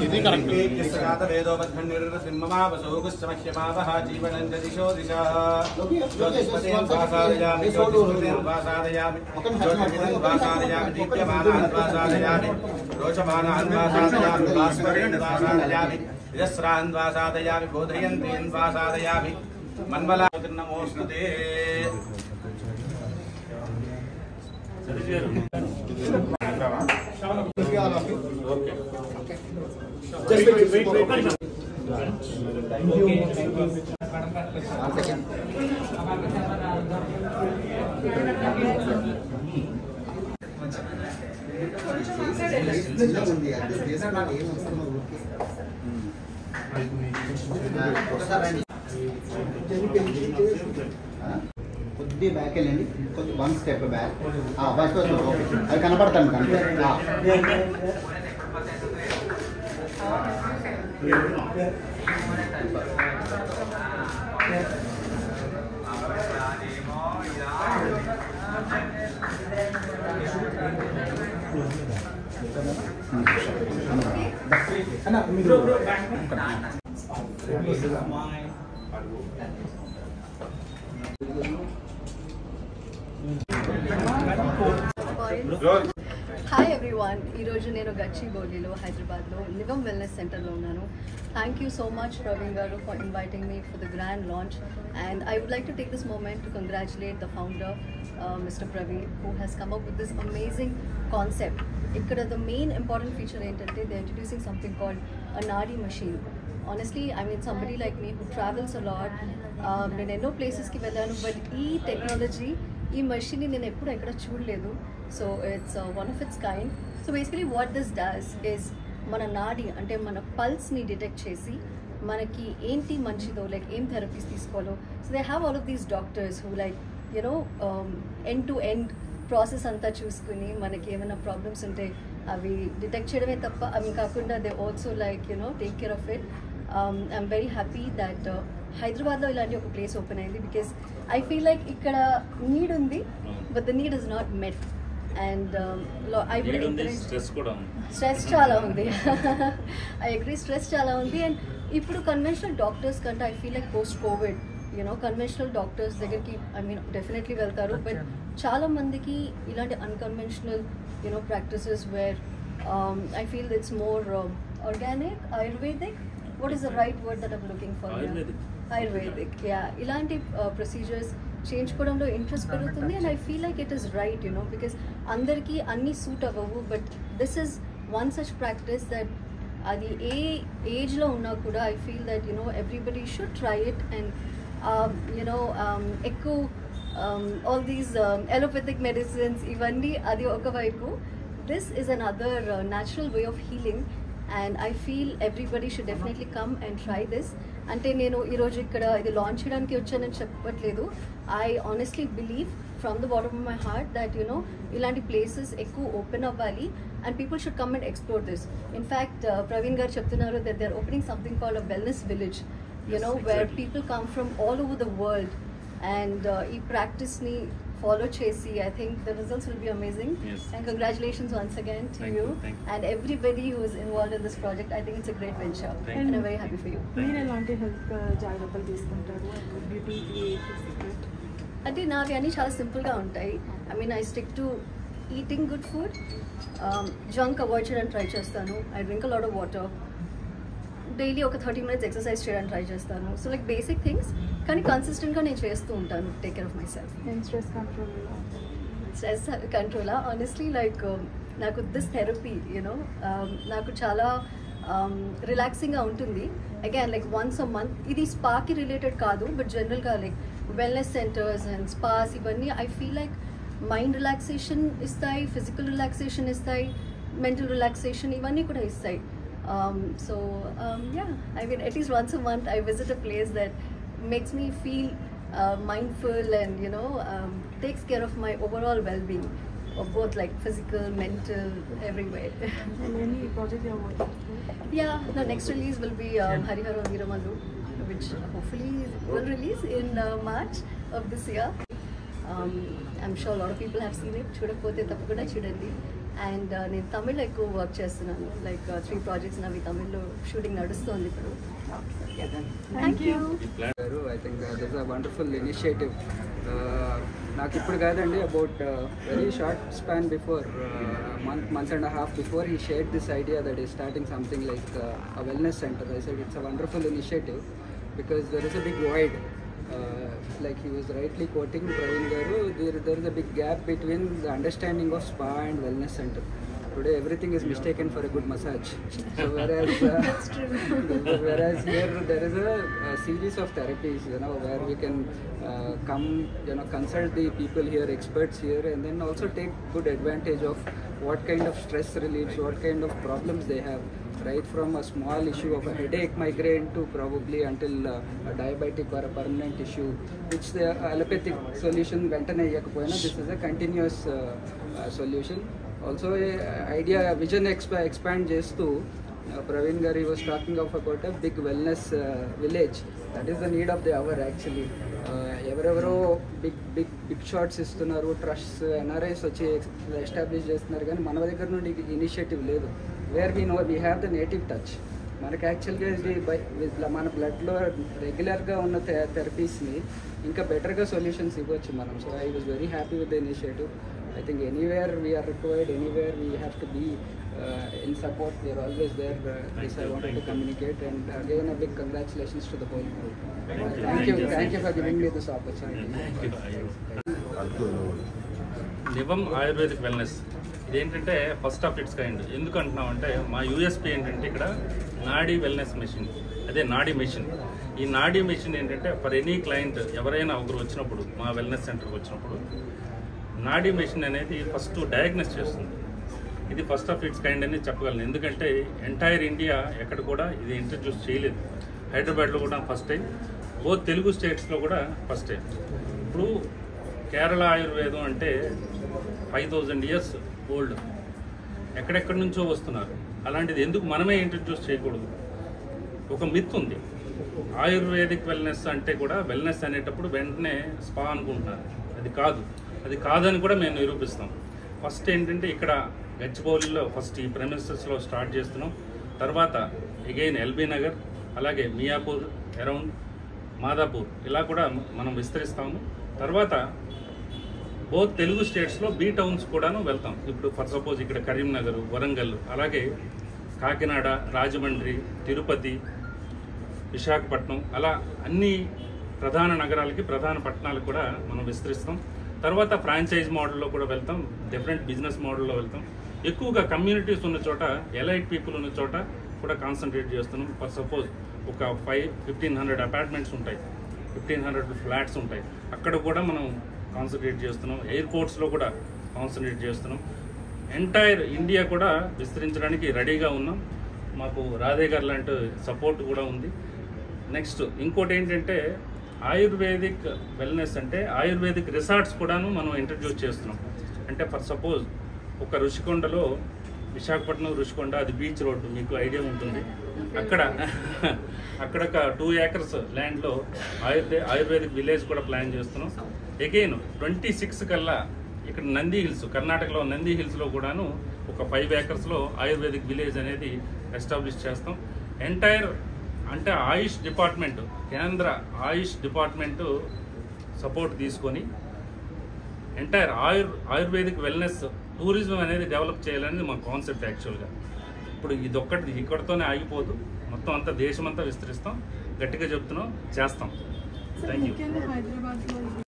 ఇది కరెక్ట్ వేదోపధ్మనిర్సింహమావసోగుశ్చమహ్యమావహ జీవనం దిశో దిశా జ్యోతిష్పతిం వాసాదయామి జ్యోతిష్పతిం వాసాదయామి జ్యోతిష్పతిం వాసాదయామి దీప్యమానాన్ వాసాదయామి రోచమానాన్ వాసాదయామి భాస్కరేన్ వాసాదయామి యస్రాన్ వాసాదయామి బోధయంతీన్ వాసాదయామి మన్మలానమోస్తుతే. Just wait. Thank you. కొద్ది బ్యాక్ వెళ్ళండి, కొద్ది 1 స్టెప్ బ్యాక్. బస్ అది కనపడతాను కనుక Hi everyone, ఈరోజు నేను గచ్చిబౌలిలో హైదరాబాద్లో నిగమ్ వెల్నెస్ సెంటర్లో ఉన్నాను. Thank you so much Praveen garu for inviting me for the grand launch, and I would like to take this moment to congratulate the founder Mr. Praveen, who has come up with this amazing concept. Ikkada the main important feature entante they are introducing something called a Nadi machine. Honestly, I mean somebody like me who travels a lot, నేను ఎన్నో ప్లేసెస్కి వెళ్ళాను, but ఈ technology ఈ మషిన్ని నేను ఎప్పుడు ఎక్కడ చూడలేదు. So it's one of its kind. So basically what this does is మన నాడి అంటే మన పల్స్ని డిటెక్ట్ చేసి మనకి ఏంటి మంచిదో, లైక్ ఏం థెరపీస్ తీసుకోవాలో. So they have all of these doctors who like you know end to end process అంతా చూసుకుని మనకి ఏమైనా ప్రాబ్లమ్స్ ఉంటే అవి డిటెక్ట్ చేయడమే తప్ప అవి కాకుండా they also like you know take care of it. I'm very happy that హైదరాబాద్లో ఇలాంటి ఒక ప్లేస్ ఓపెన్ అయింది, బికాస్ ఐ ఫీల్ లైక్ ఇక్కడ నీడ్ ఉంది, but the need is not met. And I stress చాలా ఉంది. ఐ అగ్రీ, స్ట్రెస్ చాలా ఉంది. అండ్ ఇప్పుడు కన్వెన్షనల్ డాక్టర్స్ కంటే I feel like post Covid you know conventional doctors దగ్గరికి ఐ మీన్ డెఫినెట్లీ వెళ్తారు, బట్ చాలా మందికి ఇలాంటి unconventional you know practices where I feel it's more organic, ayurvedic. What is the right word that I'm looking for? Ayurvedic. Yeah. ఇలాంటి procedures చేయించుకోవడంలో interest పెరుగుతుంది, and I feel like it is right you know because అందరికీ అన్నీ suit అవ్వవు, but this is one such practice that అది ఏ ఏజ్లో ఉన్నా కూడా I feel that you know everybody should try it. And you know ఎక్కువ ఆల్ దీస్ ఎలోపతిక్ మెడిసిన్స్ ఇవన్నీ అది ఒకవైపు, this is an other natural way of healing. And I feel everybody should definitely come and try this. అంటే నేను ఈరోజు ఇక్కడ ఇది launch చేయడానికి వచ్చానని చెప్పట్లేదు. I honestly believe from the bottom of my heart that you know ఇలాంటి places ఎక్కువ ఓపెన్ అవ్వాలి, and people should come and explore this. In fact, Praveen garu చెప్తున్నారు that they are opening something called a wellness village, you know, where people come from all over the world and ఈ ప్రాక్టీస్ని follow chesi. I think the results will be amazing. Yes. And congratulations once again to you and everybody who is involved in this project. I think it's a great venture and I'm very happy for you. మీరు ఎలాంటి health జాగ్రత్తలు తీసుకుంటారు? Beauty secret అంటే నావి అన్నీ చాలా సింపుల్గా ఉంటాయి. I mean I stick to eating good food, junk avoid చేయడానికి ట్రై చేస్తాను. I drink a lot of water, daily ఒక 30 minutes ఎక్సర్సైజ్ చేయడానికి ట్రై చేస్తాను. సో లైక్ బేసిక్ థింగ్స్, కానీ కన్సిస్టెంట్గా నేను చేస్తూ ఉంటాను. Take care of myself. Stress కంట్రోలా ఆనెస్ట్లీ లైక్ నాకు దిస్ థెరపీ యూనో నాకు చాలా రిలాక్సింగ్గా ఉంటుంది. Again like once a month, ఇది స్పాకి రిలేటెడ్ కాదు, బట్ జనరల్గా లైక్ వెల్నెస్ సెంటర్స్ అండ్ స్పాస్ ఇవన్నీ I feel like mind relaxation ఇస్తాయి, ఫిజికల్ రిలాక్సేషన్ ఇస్తాయి, మెంటల్ రిలాక్సేషన్ ఇవన్నీ కూడా ఇస్తాయి. So yeah, I mean at least once a month I visit a place that makes me feel mindful and you know takes care of my overall well-being. of both like physical, mental, everywhere. And any project you are working for? Yeah, the next release will be Harihara Veeramallu, which hopefully will release in March of this year. I'm sure a lot of people have seen it. Chudapothe tappakunda chudandi. And నేను తమిళ్ ఎక్కువ work చేస్తున్నాను, like 3 projects నావి తమిళ్లో shooting నడుస్తుంది ఇప్పుడు. Thank you. I think this is a wonderful initiative. నాకు ఇప్పుడు కాదండి, about very short span before, month and a half before, he shared this idea that he's starting something like a wellness center. I said it's a wonderful initiative because there is a big void. Like he was rightly quoting Praveen Garu, there is a big gap between the understanding of spa and wellness center. Today everything is mistaken for a good massage. So whereas whereas here there is a series of therapies, where we can come, consult the people here, experts here, and then also take good advantage of what kind of stress reliefs, what kind of problems they have. Right from a small issue of a headache, migraine, to probably until a diabetic or a permanent issue, which the allopathic solution ventane iyakapoyina, this is a continuous solution. Also idea vision expand chestu Praveen Garu was talking about a big wellness village. That is the need of the hour actually. ఎవరెవరో big shots ఇస్తున్నారు, trusts, NRIs వచ్చి establish చేస్తున్నారు, కానీ మన దగ్గర నుండి initiative లేదు. Where we have the native touch. మనకి యాక్చువల్గా ఇది మన బ్లడ్లో రెగ్యులర్గా ఉన్న థెరపీస్ని ఇంకా బెటర్గా సొల్యూషన్స్ ఇవ్వచ్చు మనం. So I was very happy with the initiative. I think anywhere we are required, anywhere we have to be in support, they are always there. This I wanted to communicate, and again a big congratulations to the whole group. Thank you for giving me this opportunity. Nivam Ayurvedic wellness ఇదేంటంటే first of its kind. ఎందుకు అంటున్నాం అంటే మా USP ఏంటంటే ఇక్కడ నాడీ wellness machine, అదే నాడీ మెషిన్. ఈ నాడీ మెషిన్ ఏంటంటే ఫర్ ఎనీ క్లయింట్ ఎవరైనా ఒకరు వచ్చినప్పుడు మా వెల్నెస్ సెంటర్కి వచ్చినప్పుడు నాడీ మెషిన్ అనేది ఫస్ట్ డయాగ్నోస్ చేస్తుంది. ఇది ఫస్ట్ ఆఫ్ ఇట్స్ కైండ్ అని చెప్పగలను. ఎందుకంటే ఎంటైర్ ఇండియా ఎక్కడ కూడా ఇది ఇంట్రడ్యూస్ చేయలేదు. హైదరాబాద్లో కూడా ఫస్ట్ టైం, బోత్ తెలుగు స్టేట్స్లో కూడా ఫస్ట్ టైం. ఇప్పుడు కేరళ ఆయుర్వేదం అంటే 5000 years ఓల్డ్, ఎక్కడెక్కడి నుంచో వస్తున్నారు. అలాంటిది ఎందుకు మనమే ఇంట్రడ్యూస్ చేయకూడదు? ఒక మిత్ ఉంది, ఆయుర్వేదిక్ వెల్నెస్ అంటే కూడా వెల్నెస్ అనేటప్పుడు వెంటనే స్పా అనుకుంటున్నారు. అది కాదని కూడా మేము నిరూపిస్తాం. ఫస్ట్ ఏంటంటే ఇక్కడ గచ్చిబౌలిలో ఫస్ట్ ఈ ప్రెమిసెస్లో స్టార్ట్ చేస్తున్నాం. తర్వాత అగైన్ ఎల్బీ నగర్, అలాగే మియాపూర్, అరౌండ్ మాదాపూర్, ఇలా కూడా మనం విస్తరిస్తాము. తర్వాత బోత్ తెలుగు స్టేట్స్లో బీ టౌన్స్ కూడాను వెళ్తాం. ఇప్పుడు ఫర్ సపోజ్ ఇక్కడ కరీంనగర్, వరంగల్, అలాగే కాకినాడ, రాజమండ్రి, తిరుపతి, విశాఖపట్నం, అలా అన్ని ప్రధాన నగరాలకి, ప్రధాన పట్టణాలకు కూడా మనం విస్తరిస్తాం. తర్వాత ఫ్రాంచైజ్ మోడల్లో కూడా వెళ్తాం, డిఫరెంట్ బిజినెస్ మోడల్లో వెళ్తాం. ఎక్కువగా కమ్యూనిటీస్ ఉన్న చోట, ఎలైట్ పీపుల్ ఉన్న చోట కూడా కాన్సన్ట్రేట్ చేస్తున్నాం. ఫర్ సపోజ్ ఒక 1500 అపార్ట్మెంట్స్ ఉంటాయి, 1500 ఫ్లాట్స్ ఉంటాయి, అక్కడ కూడా మనం కాన్సన్ట్రేట్ చేస్తున్నాం. ఎయిర్పోర్ట్స్లో కూడా కాన్సన్ట్రేట్ చేస్తున్నాం. ఎంటైర్ ఇండియా కూడా విస్తరించడానికి రెడీగా ఉన్నాం. మాకు రాధే గారు లాంటి సపోర్ట్ కూడా ఉంది. నెక్స్ట్ ఇంకోటి ఏంటంటే ఆయుర్వేదిక్ వెల్నెస్ అంటే ఆయుర్వేదిక్ రిసార్ట్స్ కూడాను మనం ఇంట్రడ్యూస్ చేస్తున్నాం. అంటే ఫర్ సపోజ్ ఒక ఋషికొండలో, విశాఖపట్నం ఋషికొండ, అది బీచ్ రోడ్డు, మీకు ఐడియా ఉంటుంది. అక్కడ ఒక 2 acres ల్యాండ్లో ఆయుర్వేదిక్ విలేజ్ కూడా ప్లాన్ చేస్తున్నాం. అగైన్ 26 కల్లా ఇక్కడ నంది హిల్స్, కర్ణాటకలో నంది హిల్స్లో కూడాను ఒక 5 acresలో ఆయుర్వేదిక్ విలేజ్ అనేది ఎస్టాబ్లిష్ చేస్తాం. ఎంటైర్ అంటే ఆయుష్ డిపార్ట్మెంట్, కేంద్ర ఆయుష్ డిపార్ట్మెంటు సపోర్ట్ తీసుకొని ఎంటైర్ ఆయుర్వేదిక్ వెల్నెస్ టూరిజం అనేది డెవలప్ చేయాలనేది మా కాన్సెప్ట్ యాక్చువల్గా. ఇప్పుడు ఇక్కడితోనే ఆగిపోదు, మొత్తం అంతా దేశమంతా విస్తరిస్తాం. గట్టిగా చెప్తున్నాం, చేస్తాం. Thank you.